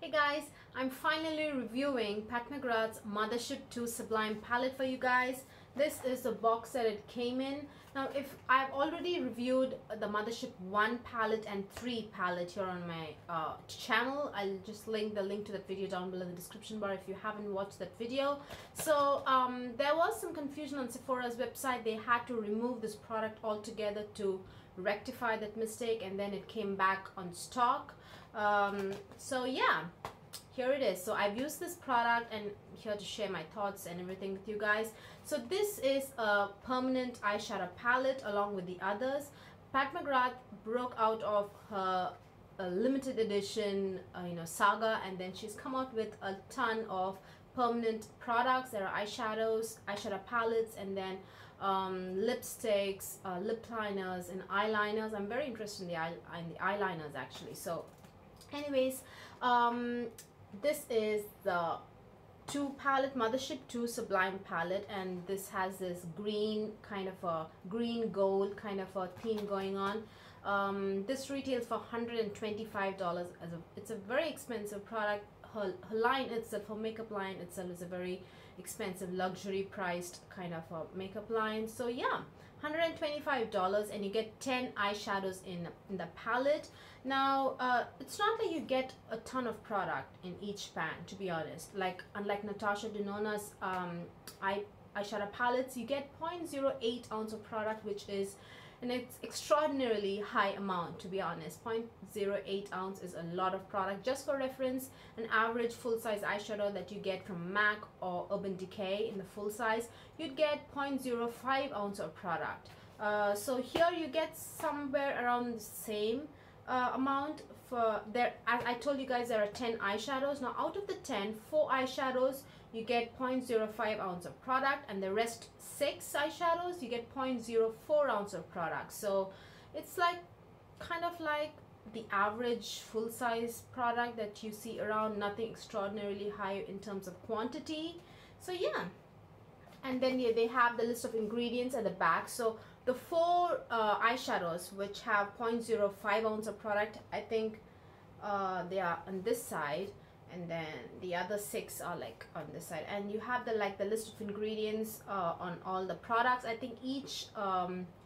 Hey guys, I'm finally reviewing Pat McGrath's Mothership 2 Sublime palette for you guys. This is the box that it came in. Now, if I've already reviewed the Mothership 1 palette and 3 palette here on my channel, I'll just link the link to that video down below in the description bar if you haven't watched that video. So there was some confusion on Sephora's website. They had to remove this product altogether to rectify that mistake, and then it came back on stock. So yeah, here it is. So I've used this product and here to share my thoughts and everything with you guys. So this is a permanent eyeshadow palette along with the others. Pat McGrath broke out of her limited edition saga, and then she's come out with a ton of permanent products. There are eyeshadows, eyeshadow palettes, and then lipsticks, lip liners, and eyeliners. I'm very interested in the eyeliners actually. So anyways, this is the 2 palette, Mothership 2 Sublime palette, and this has this green kind of a green gold kind of a theme going on. This retails for $125. It's a very expensive product. Her line itself, her makeup line itself, is a very expensive, luxury priced kind of a makeup line. So yeah, $125, and you get 10 eyeshadows in the palette. Now it's not that you get a ton of product in each pan, to be honest. Like unlike Natasha Denona's eyeshadow palettes, you get 0.08 ounce of product, which is an extraordinarily high amount, to be honest. 0.08 ounce is a lot of product. Just for reference, an average full-size eyeshadow that you get from MAC or Urban Decay in the full size, you'd get 0.05 ounce of product. So here you get somewhere around the same amount. For there, as I told you guys, there are 10 eyeshadows. Now out of the 10, 4 eyeshadows you get 0.05 ounce of product, and the rest 6 eyeshadows you get 0.04 ounce of product. So it's like kind of like the average full-size product that you see around, nothing extraordinarily high in terms of quantity. So yeah, and then they have the list of ingredients at the back. So the 4 eyeshadows which have 0.05 ounce of product, I think they are on this side, and then the other 6 are like on this side, and you have the list of ingredients on all the products. I think each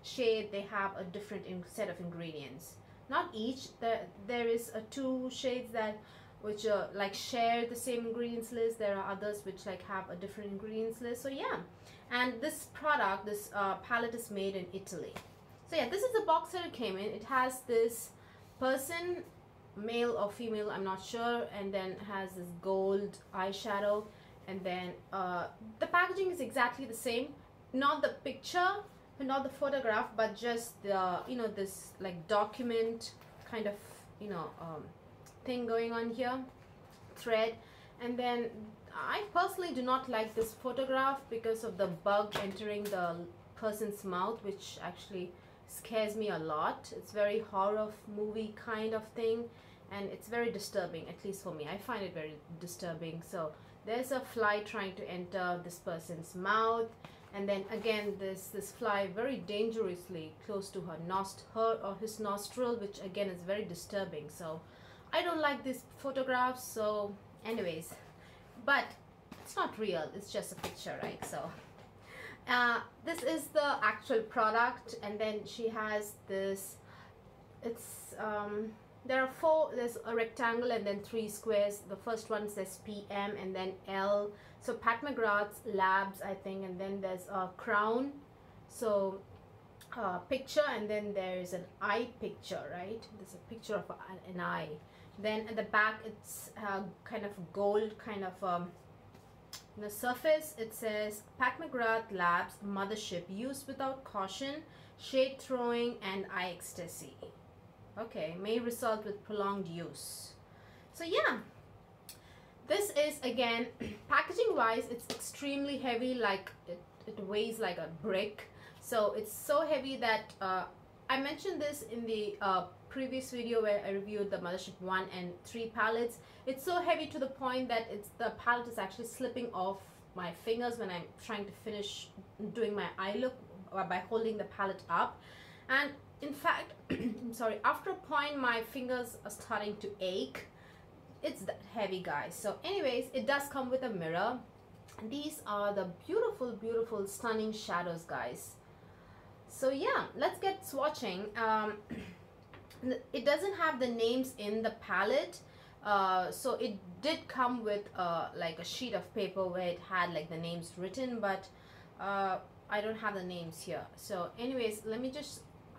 shade, they have a different set of ingredients. Not each, there is 2 shades that which like share the same ingredients list. There are others which like have a different ingredients list. So yeah, and this product, this palette is made in Italy. So yeah, this is the box that it came in. It has this person, male or female, I'm not sure, and then has this gold eyeshadow, and then the packaging is exactly the same, not the picture, not the photograph, but just the this like document kind of thing going on here, thread. And then I personally do not like this photograph because of the bug entering the person's mouth, which actually scares me a lot. It's very horror movie kind of thing, and it's very disturbing, at least for me. I find it very disturbing. So there's a fly trying to enter this person's mouth, and then again this fly very dangerously close to her or his nostril, which again is very disturbing. So I don't like these photographs. So anyways, but it's not real, it's just a picture, right? So this is the actual product, and then she has this, it's there are 4, there's a rectangle and then 3 squares. The first one says PM and then L, so Pat McGrath's Labs, I think, and then there's a crown, so picture, and then there's an eye picture, right? There's a picture of an eye. Then at the back, it's kind of gold kind of the surface. It says Pat McGrath Labs Mothership, used without caution, shade throwing and eye ecstasy. Okay, may result with prolonged use. So yeah, this is, again, packaging wise, it's extremely heavy. Like it weighs like a brick. So it's so heavy that I mentioned this in the previous video where I reviewed the Mothership 1 and 3 palettes. It's so heavy to the point that the palette is actually slipping off my fingers when I'm trying to finish doing my eye look by holding the palette up. And in fact, I'm sorry, after a point my fingers are starting to ache. It's that heavy, guys. So anyways, it does come with a mirror. These are the beautiful, beautiful, stunning shadows, guys. So yeah, let's get swatching. It doesn't have the names in the palette, so it did come with like a sheet of paper where it had like the names written, but I don't have the names here. So anyways,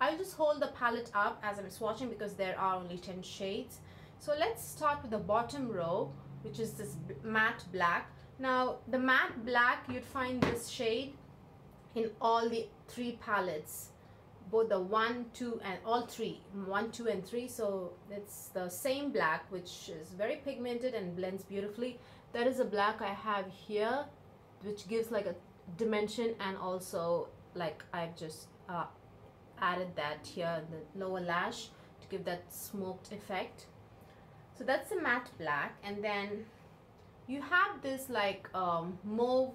I'll just hold the palette up as I'm swatching because there are only 10 shades. So let's start with the bottom row, which is this matte black. Now the matte black, you'd find this shade in all the 3 palettes, both the 1, 2 and all 3, 1, 2 and 3. So it's the same black, which is very pigmented and blends beautifully. There is a black I have here, which gives like a dimension, and also like I've just added that here in the lower lash to give that smoked effect. So that's the matte black. And then you have this like mauve.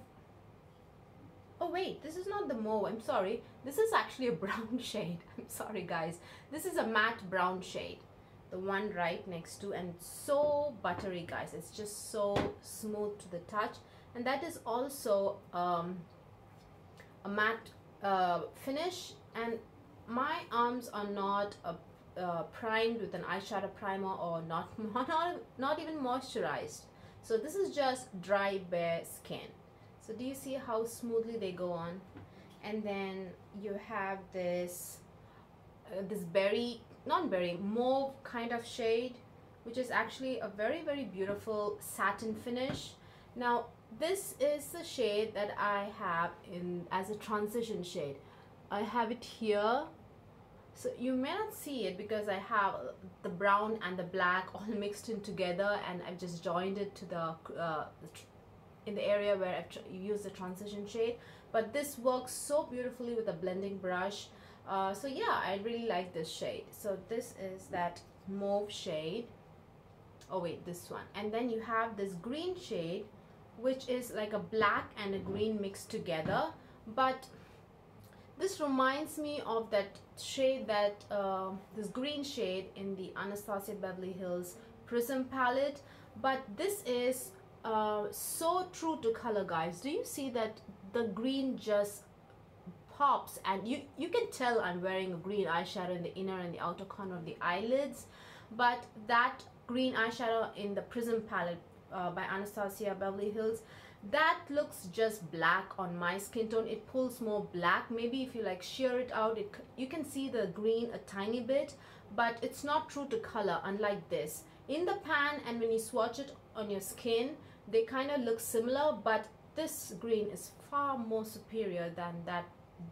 Oh wait, this is not the mauve, I'm sorry. This is actually a brown shade. I'm sorry guys. This is a matte brown shade, the one right next to, and so buttery, guys. It's just so smooth to the touch. And that is also a matte finish. And my arms are not primed with an eyeshadow primer, or not even moisturized. So this is just dry, bare skin. So do you see how smoothly they go on? And then you have this mauve kind of shade, which is actually a very, very beautiful satin finish. Now this is the shade that I have in as a transition shade. I have it here, so you may not see it because I have the brown and the black all mixed in together, and I've just joined it to the in the area where I've used the transition shade. But this works so beautifully with a blending brush. So yeah, I really like this shade. So this is that mauve shade. Oh wait, this one. And then you have this green shade, which is like a black and a green mixed together. But this reminds me of that shade, that this green shade in the Anastasia Beverly Hills Prism palette. But this is so true to color, guys. Do you see that the green just pops? And you can tell I'm wearing a green eyeshadow in the inner and the outer corner of the eyelids. But that green eyeshadow in the Prism palette by Anastasia Beverly Hills, that looks just black on my skin tone. It pulls more black. Maybe if you like shear it out, you can see the green a tiny bit, but it's not true to color, unlike this. In the pan and when you swatch it on your skin, they kind of look similar, but this green is far more superior than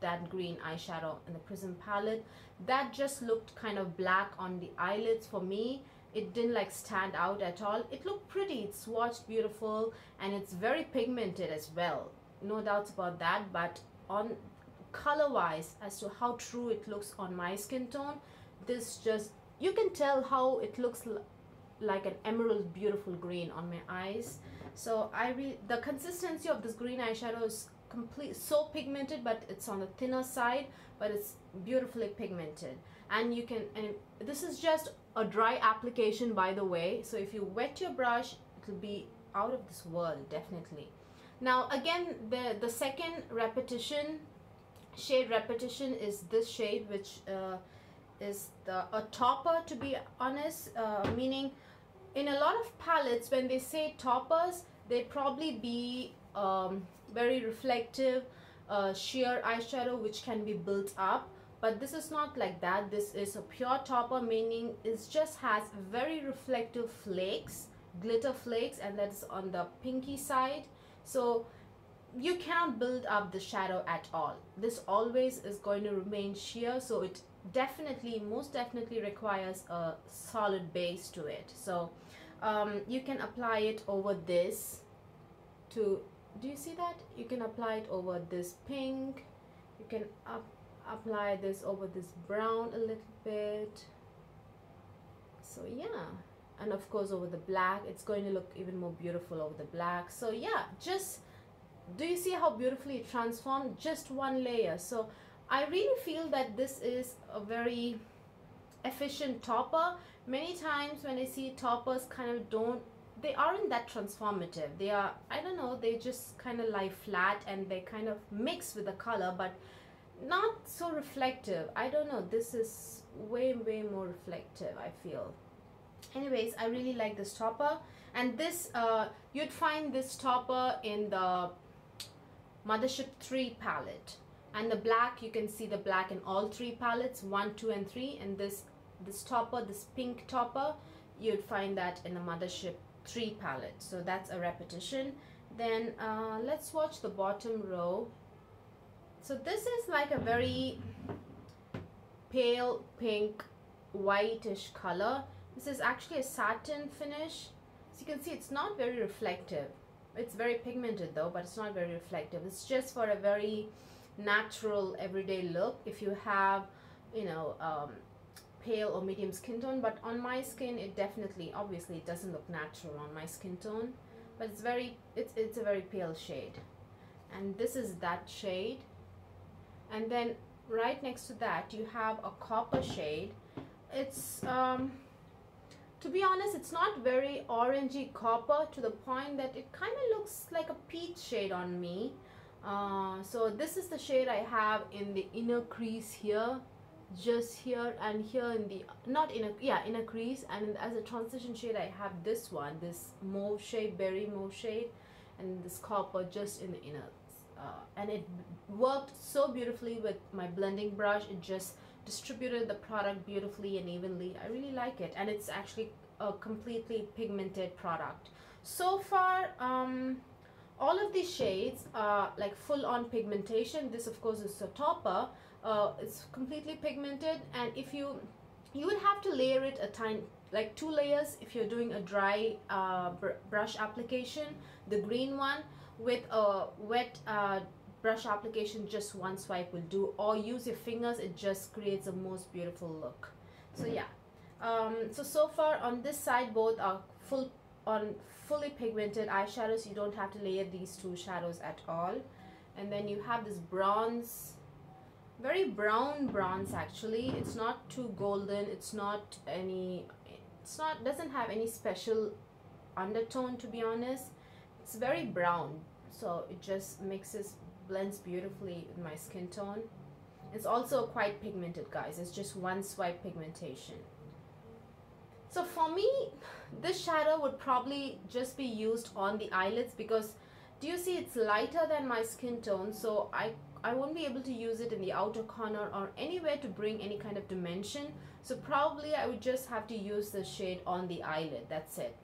that green eyeshadow in the Prism palette. That just looked kind of black on the eyelids for me. It didn't like stand out at all. It looked pretty, it's swatched beautiful, and it's very pigmented as well, no doubts about that. But on color wise, as to how true it looks on my skin tone, this just, you can tell how it looks like an emerald beautiful green on my eyes. So the consistency of this green eyeshadow is so pigmented, but it's on the thinner side, but it's beautifully pigmented. And this is just a dry application, by the way, so if you wet your brush, it will be out of this world, definitely. Now again, the second shade repetition is this shade, which is a topper, to be honest, meaning in a lot of palettes, when they say toppers, they probably be very reflective sheer eyeshadow which can be built up. But this is not like that. This is a pure topper, meaning it just has very reflective flakes, glitter flakes, and that's on the pinky side. So you cannot build up the shadow at all. This always is going to remain sheer, so it most definitely requires a solid base to it. So you can apply it over this do you see that? You can apply it over this pink. You can apply this over this brown a little bit. So yeah, and of course over the black, it's going to look even more beautiful over the black. So yeah, just do you see how beautifully it transformed? Just one layer. So I really feel that this is a very efficient topper. Many times when I see toppers kind of don't they aren't that transformative. They are, I don't know, they just kind of lie flat and they kind of mix with the color, but not so reflective. I don't know, this is way more reflective, I feel. Anyways, I really like this topper, and this you'd find this topper in the Mothership 3 palette, and the black, you can see the black in all 3 palettes, 1, 2 and 3, and this topper, this pink topper, you'd find that in the Mothership 3 palette. So that's a repetition. Then let's watch the bottom row. So this is like a very pale pink whitish color. This is actually a satin finish. So you can see it's not very reflective. It's very pigmented though, but it's not very reflective. It's just for a very natural everyday look if you have, you know, pale or medium skin tone. But on my skin, it definitely, obviously it doesn't look natural on my skin tone, but it's a very pale shade, and this is that shade. And then right next to that you have a copper shade. It's to be honest, it's not very orangey copper, to the point that it kind of looks like a peach shade on me. So this is the shade I have in the inner crease here, just here, and here in the inner crease. And as a transition shade I have this one, this mauve shade, berry mauve shade, and this copper just in the inner. And it worked so beautifully with my blending brush. It just distributed the product beautifully and evenly. I really like it, and it's actually a completely pigmented product. So far, all of these shades are like full-on pigmentation. This of course is a topper. It's completely pigmented, and if you would have to layer it a tiny, like 2 layers if you're doing a dry brush application, the green one. With a wet brush application, just 1 swipe will do, or use your fingers. It just creates the most beautiful look. So yeah, so far on this side both are fully pigmented eyeshadows. You don't have to layer these 2 shadows at all. And then you have this bronze, very brown bronze actually. It's not too golden, doesn't have any special undertone, to be honest. It's very brown, so it just blends beautifully with my skin tone. It's also quite pigmented, guys. It's just 1 swipe pigmentation. So for me, this shadow would probably just be used on the eyelids, because do you see it's lighter than my skin tone, so I won't be able to use it in the outer corner or anywhere to bring any kind of dimension. So probably I would just have to use the shade on the eyelid. That's it.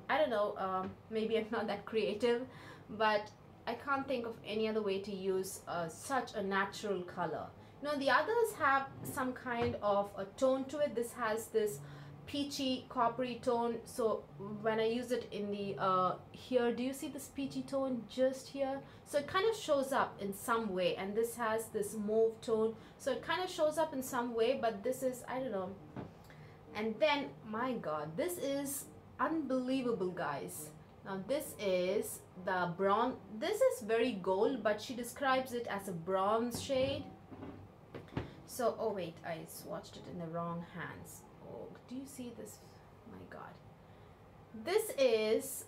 I don't know, maybe I'm not that creative, but I can't think of any other way to use such a natural color. You know, the others have some kind of a tone to it. This has this peachy coppery tone, so when I use it in the here, do you see this peachy tone just here? So it kind of shows up in some way, and this has this mauve tone, so it kind of shows up in some way, but this is, I don't know. And then, my god, this is unbelievable, guys. Now this is the bronze. This is very gold, but she describes it as a bronze shade. So, oh wait, I swatched it in the wrong hands. Oh, do you see this? My god, this is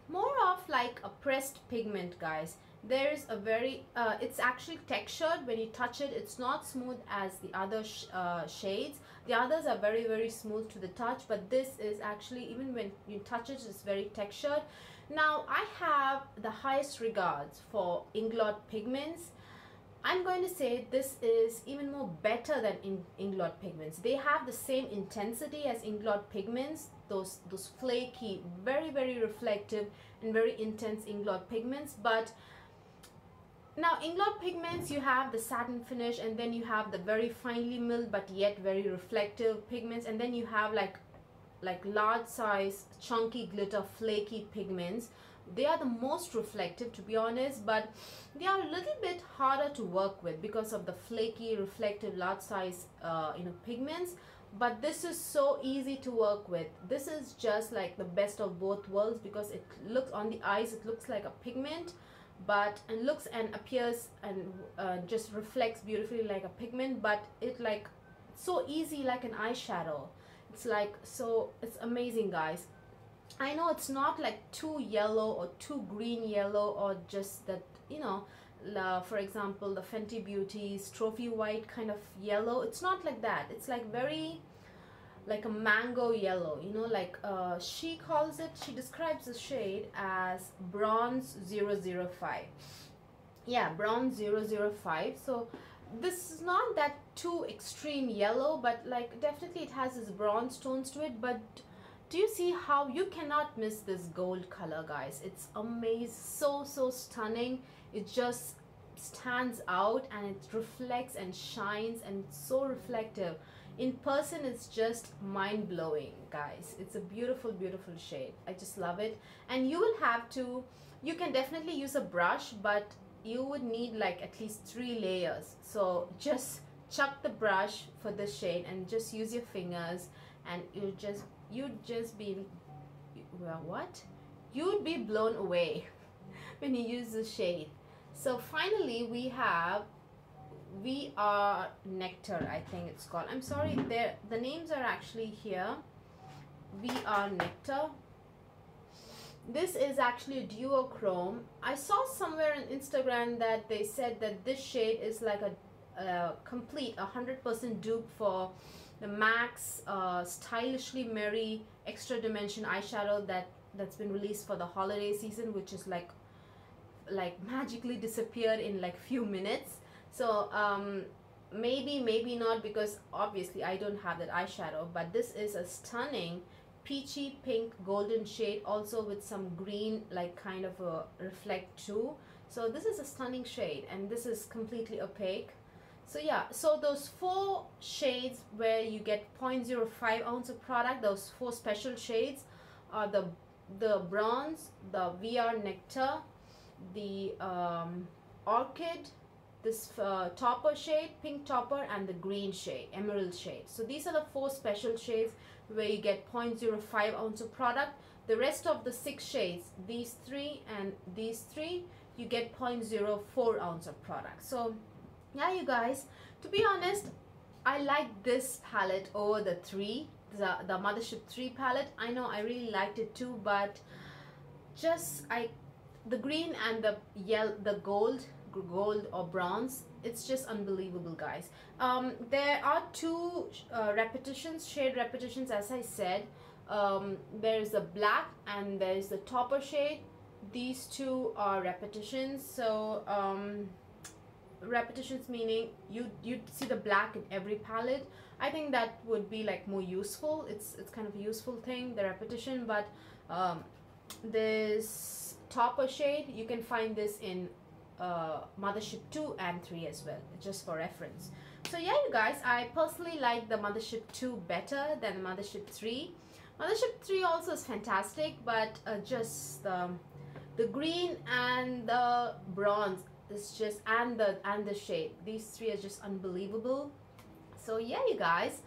more of like a pressed pigment, guys. There's a very it's actually textured. When you touch it, it's not smooth as the other shades. The others are very smooth to the touch, but this is actually, even when you touch it, it's very textured. Now I have the highest regards for Inglot pigments. I'm going to say this is even more better than Inglot pigments. They have the same intensity as Inglot pigments, those flaky, very reflective and very intense Inglot pigments. But now Inglot pigments, you have the satin finish, and then you have the very finely milled but yet very reflective pigments, and then you have like large size chunky glitter flaky pigments. They are the most reflective, to be honest, but they are a little bit harder to work with because of the flaky reflective large size pigments. But this is so easy to work with. This is just like the best of both worlds, because it looks, on the eyes it looks like a pigment, but it looks and appears and just reflects beautifully like a pigment, but it like so easy like an eyeshadow. It's like, so it's amazing, guys. I know it's not like too yellow or too green yellow, or just that, you know, for example, the Fenty Beauty's Trophy White kind of yellow. It's not like that. It's like very like a mango yellow, you know, like she calls it, she describes the shade as bronze 005. Yeah, bronze 005. So this is not that too extreme yellow, but like definitely it has this bronze tones to it. But do you see how you cannot miss this gold color, guys? It's amazing, so stunning. It just stands out and it reflects and shines, and it's so reflective. In person it's just mind-blowing, guys. It's a beautiful shade. I just love it. And you will have to, you can definitely use a brush, but you would need like at least 3 layers. So just chuck the brush for this shade and just use your fingers, and you'd just be, well, what? You'd be blown away when you use the shade. So finally we have VR Nectar, I think it's called. I'm sorry, the names are actually here. VR Nectar. This is actually a duochrome. I saw somewhere on Instagram that they said that this shade is like a complete 100% dupe for the MAC's Stylishly Merry Extra Dimension eyeshadow that's been released for the holiday season, which is like magically disappeared in like few minutes. So maybe not, because obviously I don't have that eyeshadow, but this is a stunning peachy pink golden shade, also with some green like kind of a reflect too. So this is a stunning shade, and this is completely opaque. So yeah, so those 4 shades where you get 0.05 ounce of product, those 4 special shades are the bronze, the VR Nectar, the orchid, this topper shade, pink topper, and the green shade, emerald shade. So these are the 4 special shades where you get 0.05 ounce of product. The rest of the 6 shades, these 3 and these 3, you get 0.04 ounce of product. So yeah, you guys, to be honest, I like this palette over the the Mothership 3 palette. I know I really liked it too, but just the green and the yellow, the gold or bronze, it's just unbelievable, guys. There are 2 shade repetitions, as I said. There's the black and there's the topper shade. These 2 are repetitions. So repetitions meaning you see the black in every palette. I think that would be like more useful. It's kind of a useful thing, the repetition. But this topper shade, you can find this in Mothership 2 and 3 as well, just for reference. So yeah, you guys, I personally like the Mothership 2 better than the Mothership 3. Mothership 3 also is fantastic, but just the green and the bronze is just, and the shade, these 3 are just unbelievable. So yeah, you guys,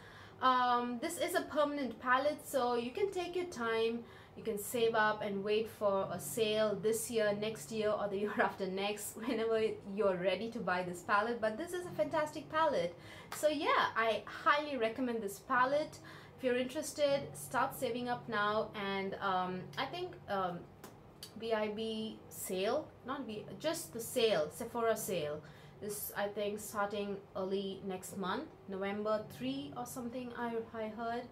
this is a permanent palette, so you can take your time. You can save up and wait for a sale this year, next year, or the year after next, whenever you're ready to buy this palette. But this is a fantastic palette. So yeah, I highly recommend this palette. If you're interested, start saving up now. And I think BIB sale, just the sale, Sephora sale, is I think starting early next month, November 3 or something, I heard.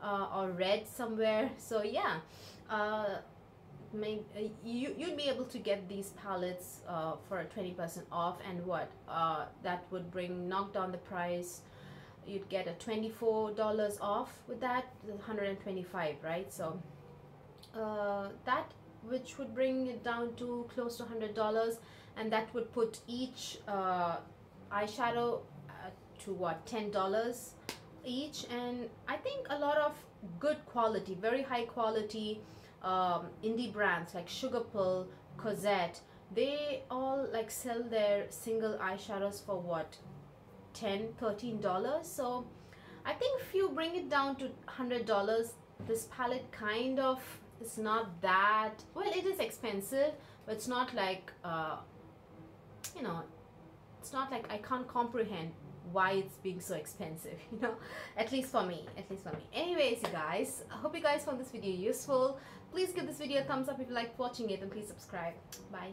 Or read somewhere. So yeah, you'd be able to get these palettes for a 20% off, and what that would knock down the price. You'd get a $24 off with that, $125, right? So that, which would bring it down to close to $100, and that would put each eyeshadow to what, $10 each. And I think a lot of good quality, very high quality indie brands like Sugarpill, Cosette, they all like sell their single eyeshadows for what, $10-13. So I think if you bring it down to $100, this palette kind of is not that, well, it is expensive, but it's not like you know, it's not like I can't comprehend why it's being so expensive, you know, at least for me. Anyways, you guys, I hope you guys found this video useful. Please give this video a thumbs up if you liked watching it, and please subscribe. Bye.